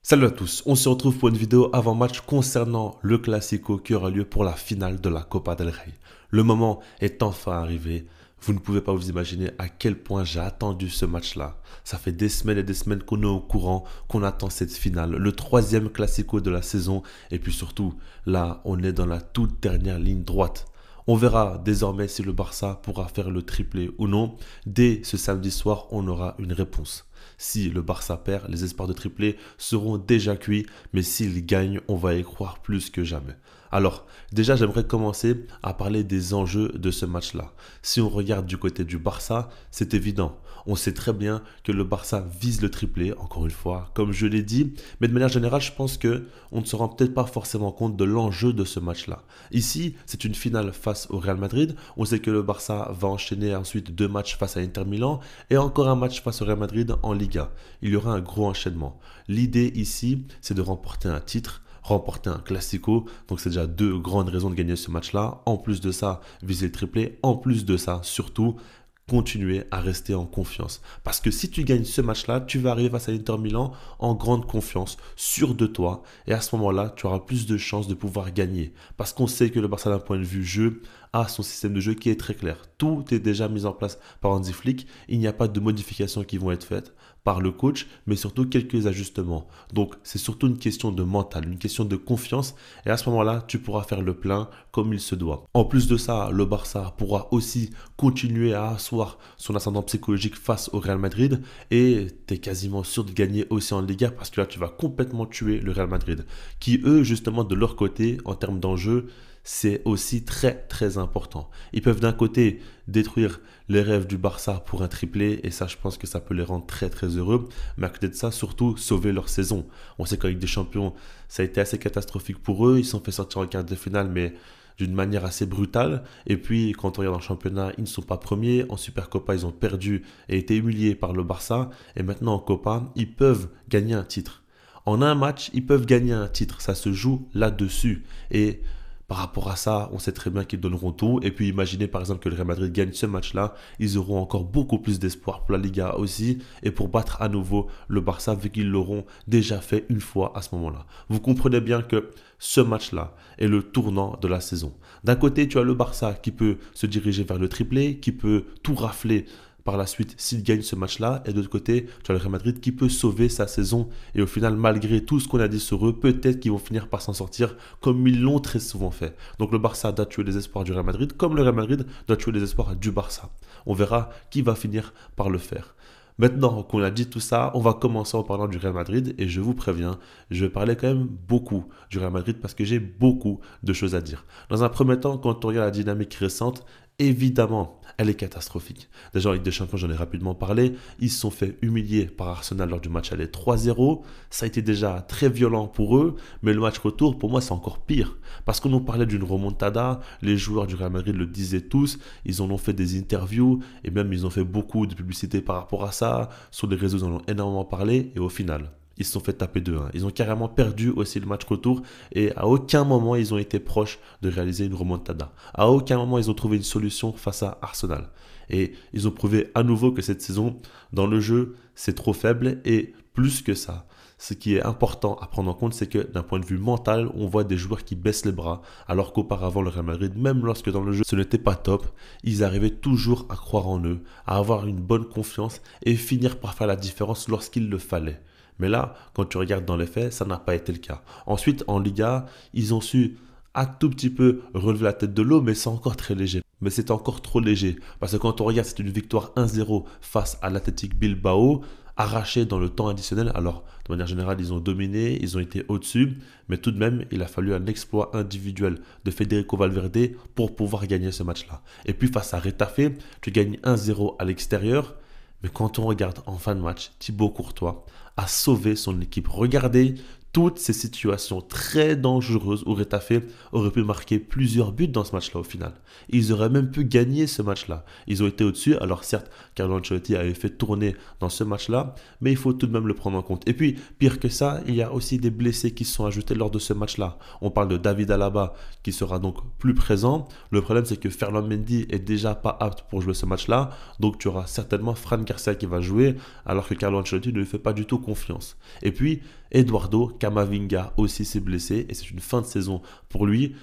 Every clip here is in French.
Salut à tous, on se retrouve pour une vidéo avant-match concernant le Classico qui aura lieu pour la finale de la Copa del Rey. Le moment est enfin arrivé. Vous ne pouvez pas vous imaginer à quel point j'ai attendu ce match-là. Ça fait des semaines et des semaines qu'on est au courant, qu'on attend cette finale, le troisième Classico de la saison. Et puis surtout, là, on est dans la toute dernière ligne droite. On verra désormais si le Barça pourra faire le triplé ou non. Dès ce samedi soir, on aura une réponse. Si le Barça perd, les espoirs de triplé seront déjà cuits, mais s'il gagne, on va y croire plus que jamais. Alors, déjà, j'aimerais commencer à parler des enjeux de ce match-là. Si on regarde du côté du Barça, c'est évident. On sait très bien que le Barça vise le triplé, encore une fois, comme je l'ai dit. Mais de manière générale, je pense qu'on ne se rend peut-être pas forcément compte de l'enjeu de ce match-là. Ici, c'est une finale face au Real Madrid. On sait que le Barça va enchaîner ensuite 2 matchs face à Inter Milan et encore un match face au Real Madrid en Liga. Il y aura un gros enchaînement. L'idée ici, c'est de remporter un titre, remporter un Classico. Donc c'est déjà 2 grandes raisons de gagner ce match-là. En plus de ça, viser le triplé. En plus de ça, surtout, continuer à rester en confiance. Parce que si tu gagnes ce match-là, tu vas arriver face à l'Inter Milan en grande confiance, sûr de toi. Et à ce moment-là, tu auras plus de chances de pouvoir gagner. Parce qu'on sait que le Barça, d'un point de vue jeu, a son système de jeu qui est très clair. Tout est déjà mis en place par Hansi Flick. Il n'y a pas de modifications qui vont être faites par le coach, mais surtout quelques ajustements. Donc, c'est surtout une question de mental, une question de confiance. Et à ce moment-là, tu pourras faire le plein comme il se doit. En plus de ça, le Barça pourra aussi continuer à asseoir son ascendant psychologique face au Real Madrid. Et tu es quasiment sûr de gagner aussi en Liga parce que là, tu vas complètement tuer le Real Madrid. Qui, eux, justement, de leur côté, en termes d'enjeu, c'est aussi très très important. Ils peuvent d'un côté détruire les rêves du Barça pour un triplé et ça je pense que ça peut les rendre très très heureux, mais à côté de ça surtout sauver leur saison. On sait qu'avec des champions ça a été assez catastrophique pour eux, ils se sont fait sortir en quart de finale mais d'une manière assez brutale. Et puis, quand on regarde en championnat, ils ne sont pas premiers. En Supercopa, ils ont perdu et été humiliés par le Barça. Et maintenant, en Copa, ils peuvent gagner un titre. En un match, ils peuvent gagner un titre. Ça se joue là-dessus. Et par rapport à ça, on sait très bien qu'ils donneront tout. Et puis imaginez par exemple que le Real Madrid gagne ce match-là. Ils auront encore beaucoup plus d'espoir pour la Liga aussi. Et pour battre à nouveau le Barça vu qu'ils l'auront déjà fait une fois à ce moment-là. Vous comprenez bien que ce match-là est le tournant de la saison. D'un côté, tu as le Barça qui peut se diriger vers le triplé, qui peut tout rafler par la suite s'il gagne ce match-là. Et de l'autre côté, tu as le Real Madrid qui peut sauver sa saison. Et au final, malgré tout ce qu'on a dit sur eux, peut-être qu'ils vont finir par s'en sortir comme ils l'ont très souvent fait. Donc le Barça doit tuer les espoirs du Real Madrid, comme le Real Madrid doit tuer les espoirs du Barça. On verra qui va finir par le faire. Maintenant qu'on a dit tout ça, on va commencer en parlant du Real Madrid et je vous préviens, je vais parler quand même beaucoup du Real Madrid parce que j'ai beaucoup de choses à dire. Dans un premier temps, quand on regarde la dynamique récente, évidemment, elle est catastrophique. Déjà en Ligue des Champions, j'en ai rapidement parlé, ils se sont fait humilier par Arsenal lors du match aller 3-0. Ça a été déjà très violent pour eux, mais le match retour, pour moi, c'est encore pire. Parce qu'on nous parlait d'une remontada, les joueurs du Real Madrid le disaient tous, ils en ont fait des interviews, et même ils ont fait beaucoup de publicité par rapport à ça, sur les réseaux, ils en ont énormément parlé, et au final, ils se sont fait taper 2-1. Ils ont carrément perdu aussi le match retour et à aucun moment ils ont été proches de réaliser une remontada. À aucun moment ils ont trouvé une solution face à Arsenal. Et ils ont prouvé à nouveau que cette saison, dans le jeu, c'est trop faible et plus que ça. Ce qui est important à prendre en compte, c'est que d'un point de vue mental, on voit des joueurs qui baissent les bras, alors qu'auparavant le Real Madrid, même lorsque dans le jeu ce n'était pas top, ils arrivaient toujours à croire en eux, à avoir une bonne confiance et finir par faire la différence lorsqu'il le fallait. Mais là, quand tu regardes dans les faits, ça n'a pas été le cas. Ensuite, en Liga, ils ont su un tout petit peu relever la tête de l'eau, mais c'est encore très léger. Mais c'est encore trop léger. Parce que quand on regarde, c'est une victoire 1-0 face à l'Athletic Bilbao, arrachée dans le temps additionnel. Alors, de manière générale, ils ont dominé, ils ont été au-dessus, mais tout de même, il a fallu un exploit individuel de Federico Valverde pour pouvoir gagner ce match-là. Et puis, face à Retafe, tu gagnes 1-0 à l'extérieur. Mais quand on regarde en fin de match, Thibaut Courtois a sauvé son équipe. Regardez toutes ces situations très dangereuses où Retafe aurait pu marquer plusieurs buts dans ce match-là au final. Ils auraient même pu gagner ce match-là. Ils ont été au-dessus. Alors certes, Carlo Ancelotti avait fait tourner dans ce match-là, mais il faut tout de même le prendre en compte. Et puis, pire que ça, il y a aussi des blessés qui se sont ajoutés lors de ce match-là. On parle de David Alaba qui sera donc plus présent. Le problème, c'est que Ferland Mendy est déjà pas apte pour jouer ce match-là. Donc tu auras certainement Fran Garcia qui va jouer, alors que Carlo Ancelotti ne lui fait pas du tout confiance. Et puis, Eduardo Camavinga aussi s'est blessé et c'est une fin de saison pour lui.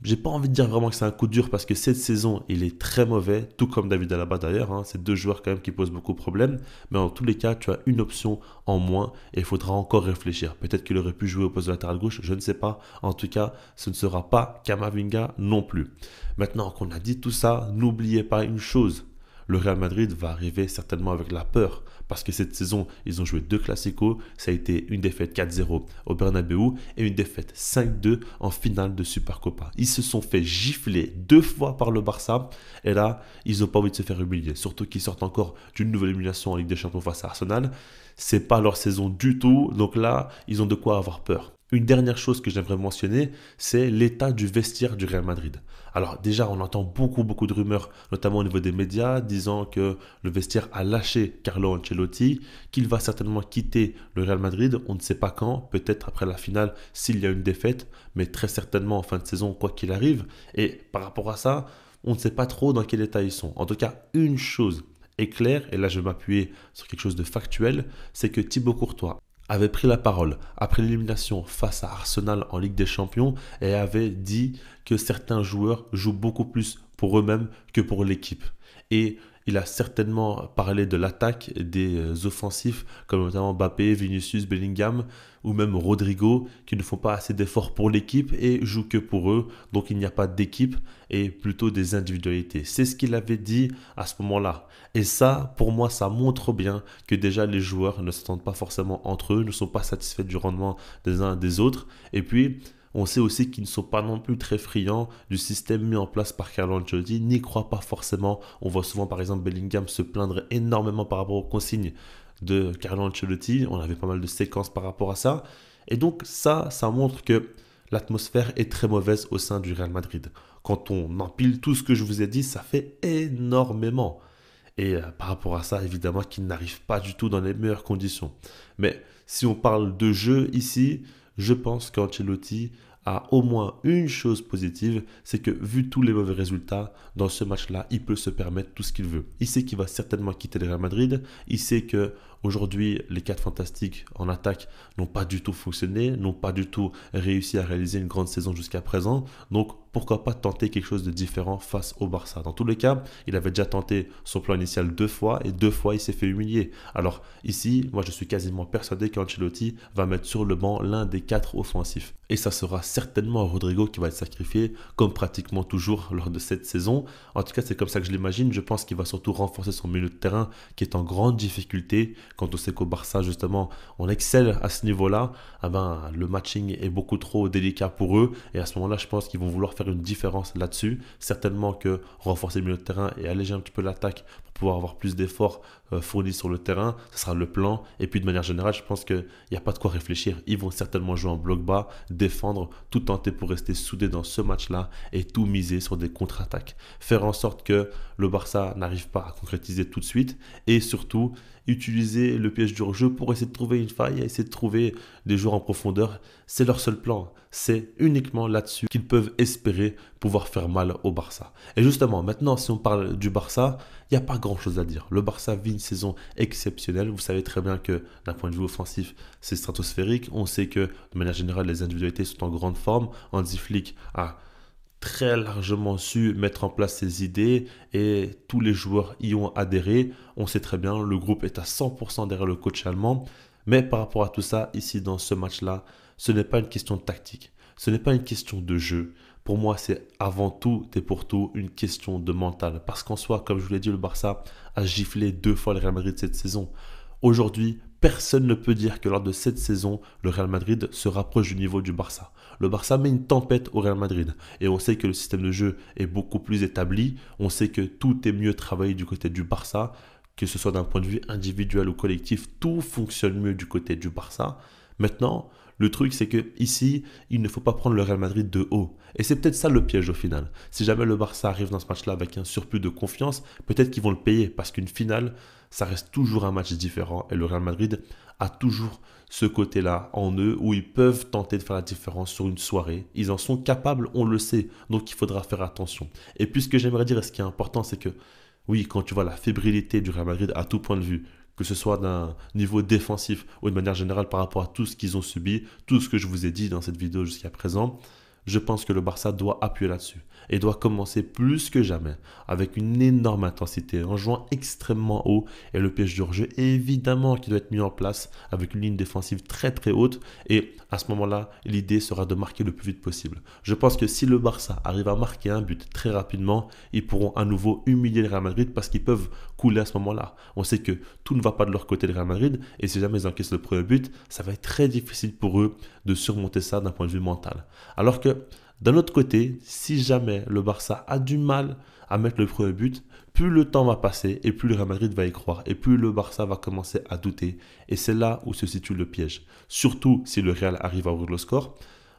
J'ai pas envie de dire vraiment que c'est un coup dur parce que cette saison, il est très mauvais, tout comme David Alaba d'ailleurs. Hein. C'est deux joueurs quand même qui posent beaucoup de problèmes. Mais en tous les cas, tu as une option en moins et il faudra encore réfléchir. Peut-être qu'il aurait pu jouer au poste de latéral gauche, je ne sais pas. En tout cas, ce ne sera pas Camavinga non plus. Maintenant qu'on a dit tout ça, n'oubliez pas une chose. Le Real Madrid va arriver certainement avec la peur parce que cette saison, ils ont joué deux classicos. Ça a été une défaite 4-0 au Bernabeu et une défaite 5-2 en finale de Supercopa. Ils se sont fait gifler deux fois par le Barça et là, ils n'ont pas envie de se faire humilier. Surtout qu'ils sortent encore d'une nouvelle élimination en Ligue des Champions face à Arsenal. C'est pas leur saison du tout, donc là, ils ont de quoi avoir peur. Une dernière chose que j'aimerais mentionner, c'est l'état du vestiaire du Real Madrid. Alors déjà, on entend beaucoup de rumeurs, notamment au niveau des médias, disant que le vestiaire a lâché Carlo Ancelotti, qu'il va certainement quitter le Real Madrid. On ne sait pas quand, peut-être après la finale s'il y a une défaite, mais très certainement en fin de saison, quoi qu'il arrive. Et par rapport à ça, on ne sait pas trop dans quel état ils sont. En tout cas, une chose est claire, et là je vais m'appuyer sur quelque chose de factuel, c'est que Thibaut Courtois avait pris la parole après l'élimination face à Arsenal en Ligue des Champions et avait dit que certains joueurs jouent beaucoup plus pour eux-mêmes que pour l'équipe. Et il a certainement parlé de l'attaque des offensifs comme notamment Mbappé, Vinicius, Bellingham ou même Rodrigo qui ne font pas assez d'efforts pour l'équipe et jouent que pour eux. Donc il n'y a pas d'équipe et plutôt des individualités. C'est ce qu'il avait dit à ce moment-là. Et ça, pour moi, ça montre bien que déjà les joueurs ne s'entendent pas forcément entre eux, ne sont pas satisfaits du rendement des uns des autres. Et puis, on sait aussi qu'ils ne sont pas non plus très friands du système mis en place par Carlo Ancelotti, n'y croient pas forcément. On voit souvent par exemple Bellingham se plaindre énormément par rapport aux consignes de Carlo Ancelotti. On avait pas mal de séquences par rapport à ça. Et donc ça montre que l'atmosphère est très mauvaise au sein du Real Madrid. Quand on empile tout ce que je vous ai dit, ça fait énormément. Et par rapport à ça, évidemment qu'ils n'arrivent pas du tout dans les meilleures conditions. Mais si on parle de jeu ici, je pense qu'Ancelotti a au moins une chose positive, c'est que vu tous les mauvais résultats, dans ce match-là, il peut se permettre tout ce qu'il veut. Il sait qu'il va certainement quitter le Real Madrid, il sait que aujourd'hui les 4 fantastiques en attaque n'ont pas du tout fonctionné, n'ont pas du tout réussi à réaliser une grande saison jusqu'à présent, donc pourquoi pas tenter quelque chose de différent face au Barça. Dans tous les cas, il avait déjà tenté son plan initial 2 fois et 2 fois il s'est fait humilier. Alors ici, moi je suis quasiment persuadé qu'Ancelotti va mettre sur le banc l'un des 4 offensifs. Et ça sera certainement Rodrigo qui va être sacrifié, comme pratiquement toujours lors de cette saison. En tout cas, c'est comme ça que je l'imagine. Je pense qu'il va surtout renforcer son milieu de terrain qui est en grande difficulté. Quand on sait qu'au Barça, justement, on excelle à ce niveau-là, le matching est beaucoup trop délicat pour eux. Et à ce moment-là, je pense qu'ils vont vouloir faire une différence là-dessus. Certainement que renforcer le milieu de terrain et alléger un petit peu l'attaque pour pouvoir avoir plus d'efforts fournis sur le terrain, ce sera le plan. Et puis de manière générale, je pense qu'il n'y a pas de quoi réfléchir. Ils vont certainement jouer en bloc bas, défendre, tout tenter pour rester soudés dans ce match-là et tout miser sur des contre-attaques. Faire en sorte que le Barça n'arrive pas à concrétiser tout de suite et surtout utiliser le piège du hors-jeu pour essayer de trouver une faille, essayer de trouver des joueurs en profondeur. C'est leur seul plan. C'est uniquement là-dessus qu'ils peuvent espérer pouvoir faire mal au Barça. Et justement, maintenant, si on parle du Barça, il n'y a pas grand-chose à dire. Le Barça vit une saison exceptionnelle. Vous savez très bien que d'un point de vue offensif, c'est stratosphérique. On sait que de manière générale, les individualités sont en grande forme. Hansi Flick a très largement su mettre en place ses idées et tous les joueurs y ont adhéré. On sait très bien, le groupe est à 100% derrière le coach allemand. Mais par rapport à tout ça, ici dans ce match-là, ce n'est pas une question de tactique, ce n'est pas une question de jeu. Pour moi, c'est avant tout et pour tout une question de mental. Parce qu'en soi, comme je vous l'ai dit, le Barça a giflé 2 fois le Real Madrid cette saison. Aujourd'hui, personne ne peut dire que lors de cette saison, le Real Madrid se rapproche du niveau du Barça. Le Barça met une tempête au Real Madrid. Et on sait que le système de jeu est beaucoup plus établi. On sait que tout est mieux travaillé du côté du Barça. Que ce soit d'un point de vue individuel ou collectif, tout fonctionne mieux du côté du Barça. Maintenant, le truc, c'est que ici, il ne faut pas prendre le Real Madrid de haut. Et c'est peut-être ça le piège au final. Si jamais le Barça arrive dans ce match-là avec un surplus de confiance, peut-être qu'ils vont le payer parce qu'une finale, ça reste toujours un match différent. Et le Real Madrid a toujours ce côté-là en eux où ils peuvent tenter de faire la différence sur une soirée. Ils en sont capables, on le sait. Donc il faudra faire attention. Et puis ce que j'aimerais dire, et ce qui est important, c'est que oui, quand tu vois la fébrilité du Real Madrid à tout point de vue, que ce soit d'un niveau défensif ou de manière générale par rapport à tout ce qu'ils ont subi, tout ce que je vous ai dit dans cette vidéo jusqu'à présent, je pense que le Barça doit appuyer là-dessus et doit commencer plus que jamais avec une énorme intensité en jouant extrêmement haut et le piège du hors-jeu évidemment qui doit être mis en place avec une ligne défensive très très haute et à ce moment-là l'idée sera de marquer le plus vite possible. Je pense que si le Barça arrive à marquer un but très rapidement, ils pourront à nouveau humilier le Real Madrid parce qu'ils peuvent couler à ce moment-là. On sait que tout ne va pas de leur côté le Real Madrid et si jamais ils encaissent le premier but, ça va être très difficile pour eux de surmonter ça d'un point de vue mental. Alors que d'un autre côté, si jamais le Barça a du mal à mettre le premier but, plus le temps va passer et plus le Real Madrid va y croire et plus le Barça va commencer à douter. Et c'est là où se situe le piège. Surtout si le Real arrive à ouvrir le score.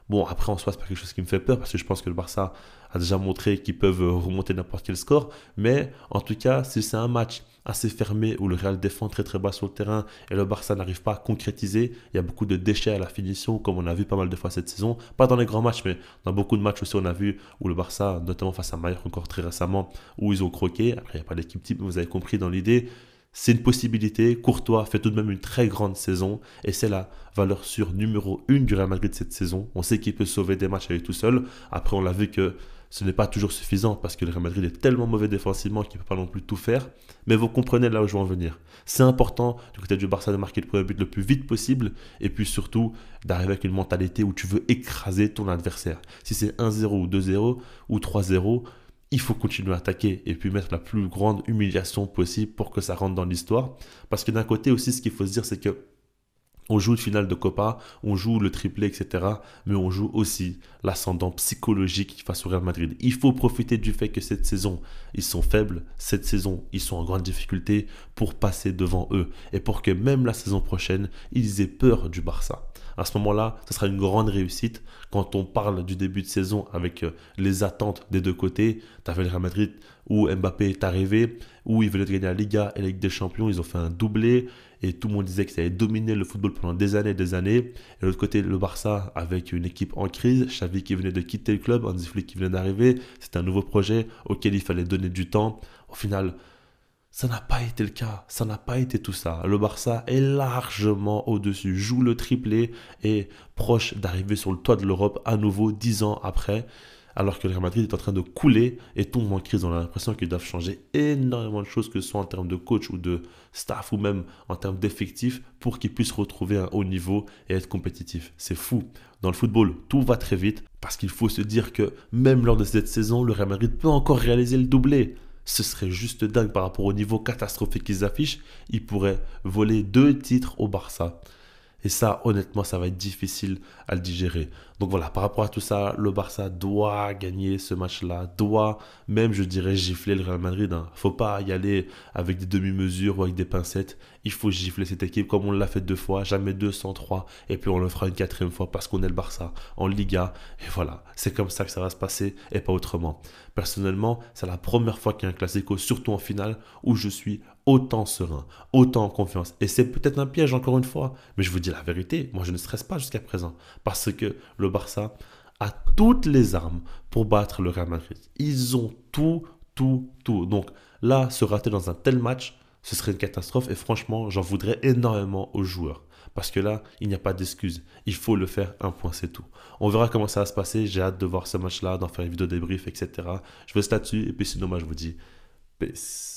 Bon, après en soi, c'est pas quelque chose qui me fait peur parce que je pense que le Barça a déjà montré qu'ils peuvent remonter n'importe quel score. Mais en tout cas, si c'est un match assez fermé où le Real défend très très bas sur le terrain et le Barça n'arrive pas à concrétiser, il y a beaucoup de déchets à la finition comme on a vu pas mal de fois cette saison. Pas dans les grands matchs, mais dans beaucoup de matchs aussi on a vu où le Barça, notamment face à Mallorca encore très récemment, où ils ont croqué. Après, il n'y a pas d'équipe type, mais vous avez compris dans l'idée. C'est une possibilité. Courtois fait tout de même une très grande saison et c'est la valeur sûre numéro 1 du Real Madrid cette saison. On sait qu'il peut sauver des matchs à lui tout seul. Après, on l'a vu que ce n'est pas toujours suffisant parce que le Real Madrid est tellement mauvais défensivement qu'il ne peut pas non plus tout faire. Mais vous comprenez là où je veux en venir. C'est important du côté du Barça de marquer le premier but le plus vite possible et puis surtout d'arriver avec une mentalité où tu veux écraser ton adversaire. Si c'est 1-0 ou 2-0 ou 3-0, il faut continuer à attaquer et puis mettre la plus grande humiliation possible pour que ça rentre dans l'histoire. Parce que d'un côté aussi, ce qu'il faut se dire, c'est que on joue une finale de Copa, on joue le triplé, etc. Mais on joue aussi l'ascendant psychologique face au Real Madrid. Il faut profiter du fait que cette saison, ils sont faibles. Cette saison, ils sont en grande difficulté pour passer devant eux. Et pour que même la saison prochaine, ils aient peur du Barça. À ce moment-là, ce sera une grande réussite. Quand on parle du début de saison avec les attentes des deux côtés, tu avais le Real Madrid où Mbappé est arrivé, où ils venaient de gagner la Liga et la Ligue des Champions, ils ont fait un doublé et tout le monde disait qu'ils avaient dominé le football pendant des années et des années. Et de l'autre côté, le Barça avec une équipe en crise, Xavi qui venait de quitter le club, Hansi Flick qui venait d'arriver, c'était un nouveau projet auquel il fallait donner du temps. Au final, ça n'a pas été le cas, ça n'a pas été tout ça. Le Barça est largement au-dessus, joue le triplé et proche d'arriver sur le toit de l'Europe à nouveau 10 ans après, alors que le Real Madrid est en train de couler et tombe en crise. On a l'impression qu'ils doivent changer énormément de choses, que ce soit en termes de coach ou de staff ou même en termes d'effectifs pour qu'ils puissent retrouver un haut niveau et être compétitifs. C'est fou. Dans le football, tout va très vite parce qu'il faut se dire que même lors de cette saison, le Real Madrid peut encore réaliser le doublé. Ce serait juste dingue par rapport au niveau catastrophique qu'ils affichent. Ils pourraient voler 2 titres au Barça. Et ça, honnêtement, ça va être difficile à le digérer. Donc voilà, par rapport à tout ça, le Barça doit gagner ce match-là, doit même, je dirais, gifler le Real Madrid. Il ne faut pas y aller avec des demi-mesures ou avec des pincettes. Il faut gifler cette équipe comme on l'a fait 2 fois, jamais 203. Et puis on le fera une 4e fois parce qu'on est le Barça en Liga. Et voilà, c'est comme ça que ça va se passer et pas autrement. Personnellement, c'est la première fois qu'il y a un Classico, surtout en finale, où je suis autant serein, autant en confiance. Et c'est peut-être un piège encore une fois, mais je vous dis la vérité, moi je ne stresse pas jusqu'à présent parce que le Barça a toutes les armes pour battre le Real Madrid. Ils ont tout. Donc là, se rater dans un tel match, ce serait une catastrophe et franchement, j'en voudrais énormément aux joueurs. Parce que là, il n'y a pas d'excuse. Il faut le faire, un point, c'est tout. On verra comment ça va se passer. J'ai hâte de voir ce match-là, d'en faire une vidéo débrief, etc. Je vous laisse là-dessus. Et puis sinon, moi, je vous dis peace.